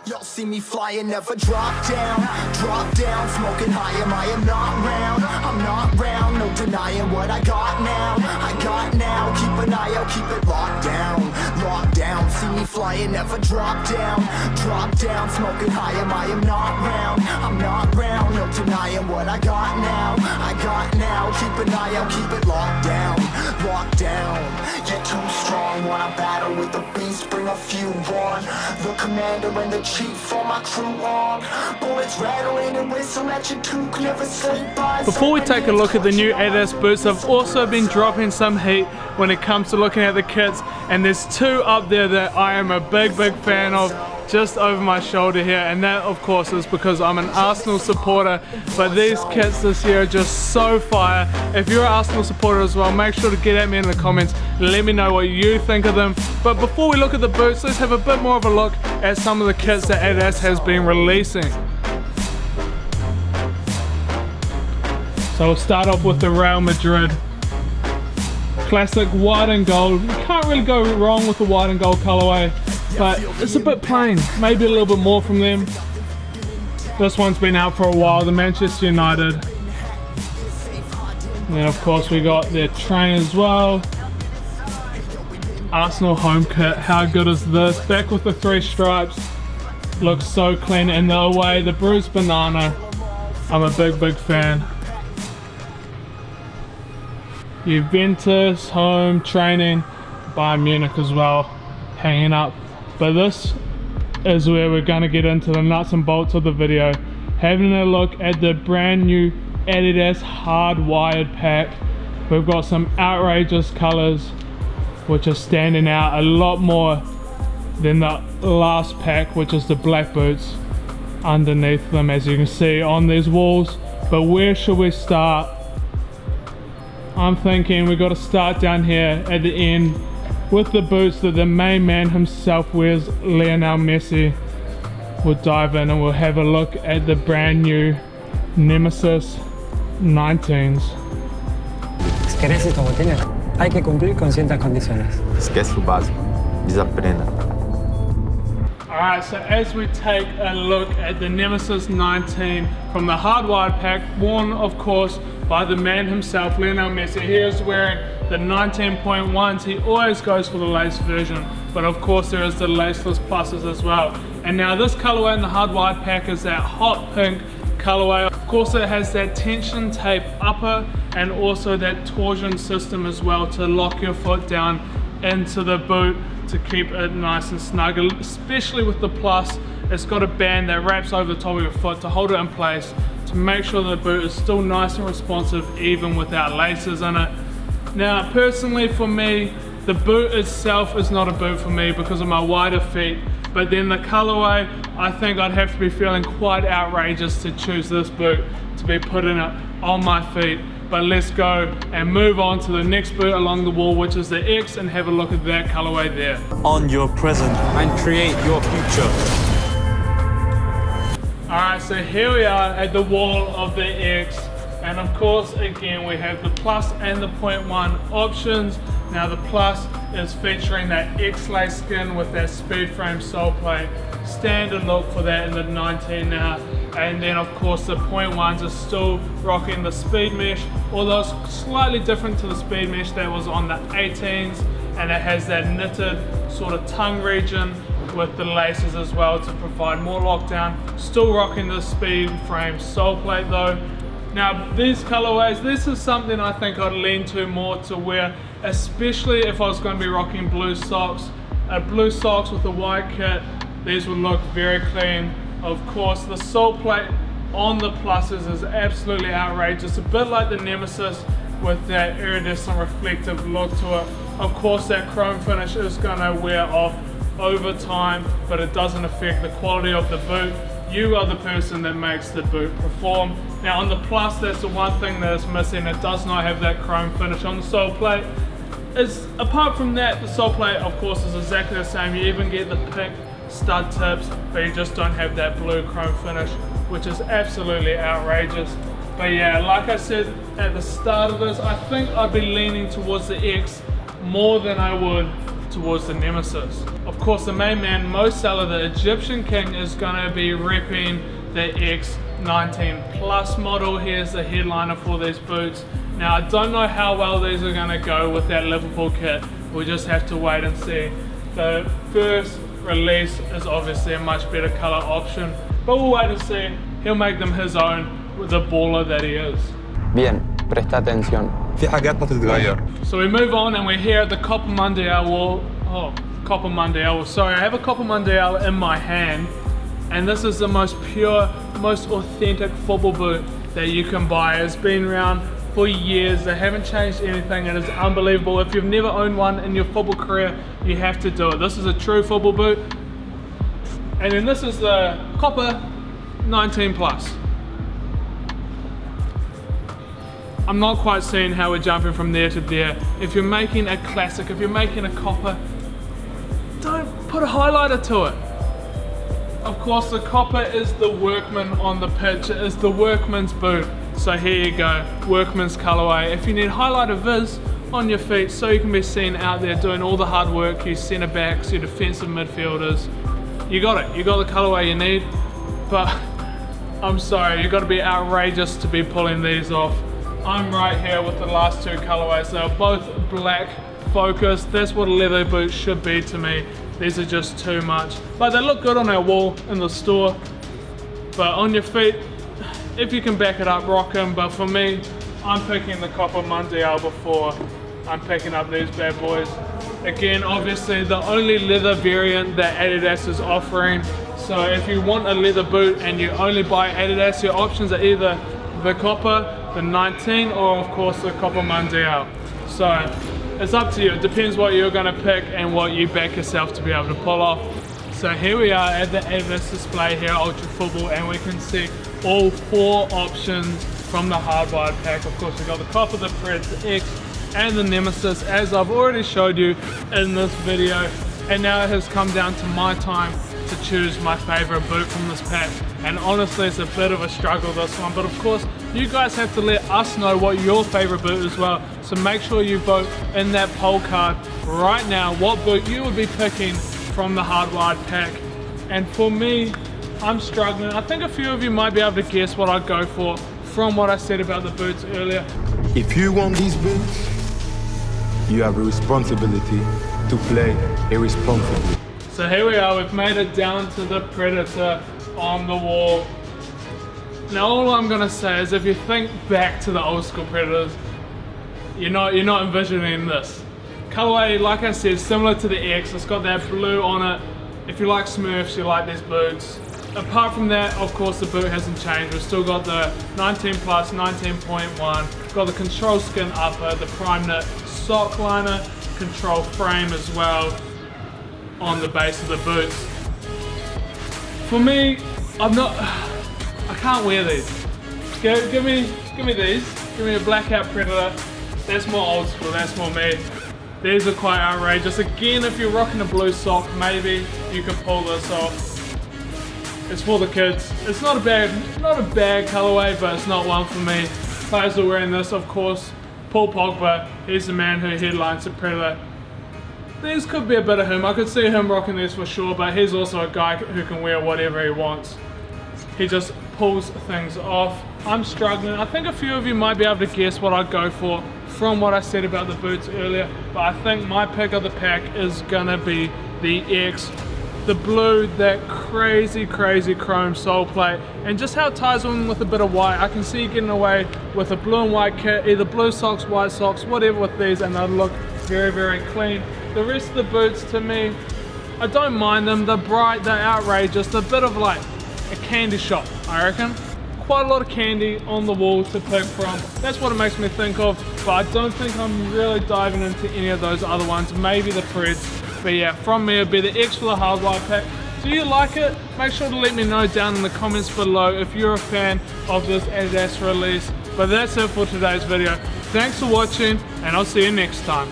Y'all see me flying, never drop down, smoking high, I am not round, I'm not round, no denying what I got now, keep an eye out, keep it locked down, see me flying, never drop down, smoking high, I am not round, I'm not round, no denying what I got now, keep an eye out, keep it locked down, get too strong when I battle with the beast, bring a few on, the commander and the chief for my crew on, bullets rattling and whistle at your toque, never sleep by. Before we take a look at the new Adidas boots, I've also been dropping some heat when it comes to looking at the kits, and there's two up there that I am a big fan of just over my shoulder here, and that of course is because I'm an Arsenal supporter, but these kits this year are just so fire. If you're an Arsenal supporter as well, make sure to get at me in the comments, let me know what you think of them. But before we look at the boots, let's have a bit more of a look at some of the kits that Adidas has been releasing. So we'll start off with the Real Madrid classic white and gold. You can't really go wrong with the white and gold colorway, but it's a bit plain, maybe a little bit more from them. This one's been out for a while, the Manchester United. And then of course we got their train as well. Arsenal home kit, how good is this? Back with the 3 stripes, looks so clean. And the away, the bruised banana, I'm a big fan. Juventus home training, Bayern Munich as well, hanging up. But this is where we're going to get into the nuts and bolts of the video, having a look at the brand new Adidas hardwired pack. We've got some outrageous colors which are standing out a lot more than the last pack, which is the black boots underneath them, as you can see on these walls. But where should we start? I'm thinking we've got to start down here at the end with the boots that the main man himself wears, Lionel Messi. We'll dive in and we'll have a look at the brand new Nemesis 19s. Si querés esto botines, hay que cumplir con ciertas condiciones. Esquece o básico, desaprenda. Alright, so as we take a look at the Nemesis 19 from the hardwired pack, worn of course by the man himself, Lionel Messi. He is wearing the 19.1s. He always goes for the lace version, but of course there is the laceless pluses as well. And now this colorway in the hardwired pack is that hot pink colorway. Of course it has that tension tape upper and also that torsion system as well to lock your foot down into the boot to keep it nice and snug, especially with the plus. It's got a band that wraps over the top of your foot to hold it in place, to make sure the boot is still nice and responsive even without laces in it. Now personally for me, the boot itself is not a boot for me because of my wider feet, but then the colorway, I think I'd have to be feeling quite outrageous to choose this boot to be putting it on my feet. But let's go and move on to the next boot along the wall, which is the X, and have a look at that colorway there. On your present and create your future. Alright, so here we are at the wall of the X, and of course again we have the plus and the 0.1 options. Now the plus is featuring that X-lace skin with that speed frame sole plate, standard look for that in the 19 now. And then of course the 0.1s are still rocking the speed mesh, although it's slightly different to the speed mesh that was on the 18s, and it has that knitted sort of tongue region with the laces as well to provide more lockdown. Still rocking the speed frame sole plate though. Now these colorways, this is something I think I'd lean to more to wear, especially if I was going to be rocking blue socks. Blue socks with a white kit, these would look very clean. Of course the sole plate on the pluses is absolutely outrageous, a bit like the Nemesis with that iridescent reflective look to it. Of course that chrome finish is going to wear off over time, but it doesn't affect the quality of the boot. You are the person that makes the boot perform. Now on the plus, that's the one thing that is missing. It does not have that chrome finish on the sole plate. Apart from that, the sole plate of course is exactly the same. You even get the pink stud tips, but you just don't have that blue chrome finish, which is absolutely outrageous. But yeah, like I said at the start of this, I think I'd be leaning towards the X more than I would towards the nemesis. Of course, the main man, Mo Salah, the Egyptian king, is gonna be repping the X19 Plus model. Here's the headliner for these boots. Now, I don't know how well these are gonna go with that Liverpool kit. We'll just have to wait and see. The first release is obviously a much better color option, but we'll wait and see. He'll make them his own with the baller that he is. Bien, presta atención. في حاجات هتتغير. So we move on and we're here at the Copa Mundial wall. Oh, Copa Mundial. Sorry, I have a Copa Mundial in my hand, and this is the most pure, most authentic football boot that you can buy. It's been around for years. They haven't changed anything. It is unbelievable. If you've never owned one in your football career, you have to do it. This is a true football boot. And then this is the Copa 19 Plus. I'm not quite seeing how we're jumping from there to there. If you're making a classic, if you're making a Copa, don't put a highlighter to it. Of course, the Copa is the workman on the pitch. It is the workman's boot. So here you go, workman's colorway. If you need highlighter viz on your feet so you can be seen out there doing all the hard work, you centre backs, you defensive midfielders, you got it. You got the colorway you need, but I'm sorry, you got to be outrageous to be pulling these off. I'm right here with the last two colorways. They're both black focused. That's what a leather boot should be to me. These are just too much. But they look good on our wall in the store. But on your feet, if you can back it up, rock them. But for me, I'm picking the Copa Mundial before I'm picking up these bad boys. Again, obviously the only leather variant that Adidas is offering. So if you want a leather boot and you only buy Adidas, your options are either the Copa, the 19, or of course the Copa Mundial. So it's up to you. It depends what you're going to pick and what you back yourself to be able to pull off. So here we are at the Adidas display here at Ultra Football, and we can see all four options from the hardwired pack. Of course, we've got the Copa, the Predator X, and the Nemesis, as I've already showed you in this video. And now it has come down to my time to choose my favorite boot from this pack. And honestly, it's a bit of a struggle, this one. But of course, you guys have to let us know what your favorite boot is as well. So make sure you vote in that poll card right now what boot you would be picking from the hardwired pack. And for me, I'm struggling. I think a few of you might be able to guess what I'd go for from what I said about the boots earlier. If you want these boots, you have a responsibility to play irresponsibly. So here we are, we've made it down to the Predator on the wall. Now all I'm gonna say is if you think back to the old school Predators, you're not envisioning this. Colorway, like I said, similar to the X, it's got that blue on it. If you like Smurfs, you like these boots. Apart from that, of course, the boot hasn't changed. We've still got the 19 Plus, 19.1, got the control skin upper, the prime knit sock liner, control frame as well on the base of the boots. For me, I can't wear these. Give me these. Give me a blackout Predator. That's more old school, that's more me. These are quite outrageous. Again, if you're rocking a blue sock, maybe you can pull this off. It's for the kids. It's not a bad colorway, but it's not one for me. Players are wearing this, of course. Paul Pogba, he's the man who headlines the Predator. These could be a bit of him. I could see him rocking these for sure, but he's also a guy who can wear whatever he wants. He just pulls things off. I'm struggling. I think a few of you might be able to guess what I'd go for from what I said about the boots earlier, but I think my pick of the pack is gonna be the X. The blue, that crazy chrome sole plate, and just how it ties in with a bit of white. I can see you getting away with a blue and white kit, either blue socks, white socks, whatever with these, and they'll look very clean. The rest of the boots, to me, I don't mind them. They're bright, they're outrageous, they're a bit of like a candy shop, I reckon. Quite a lot of candy on the wall to pick from. That's what it makes me think of, but I don't think I'm really diving into any of those other ones. Maybe the Preds. But yeah, from me it'd be the X for the hardwire pack. Do you like it? Make sure to let me know down in the comments below if you're a fan of this Adidas release. But that's it for today's video. Thanks for watching, and I'll see you next time.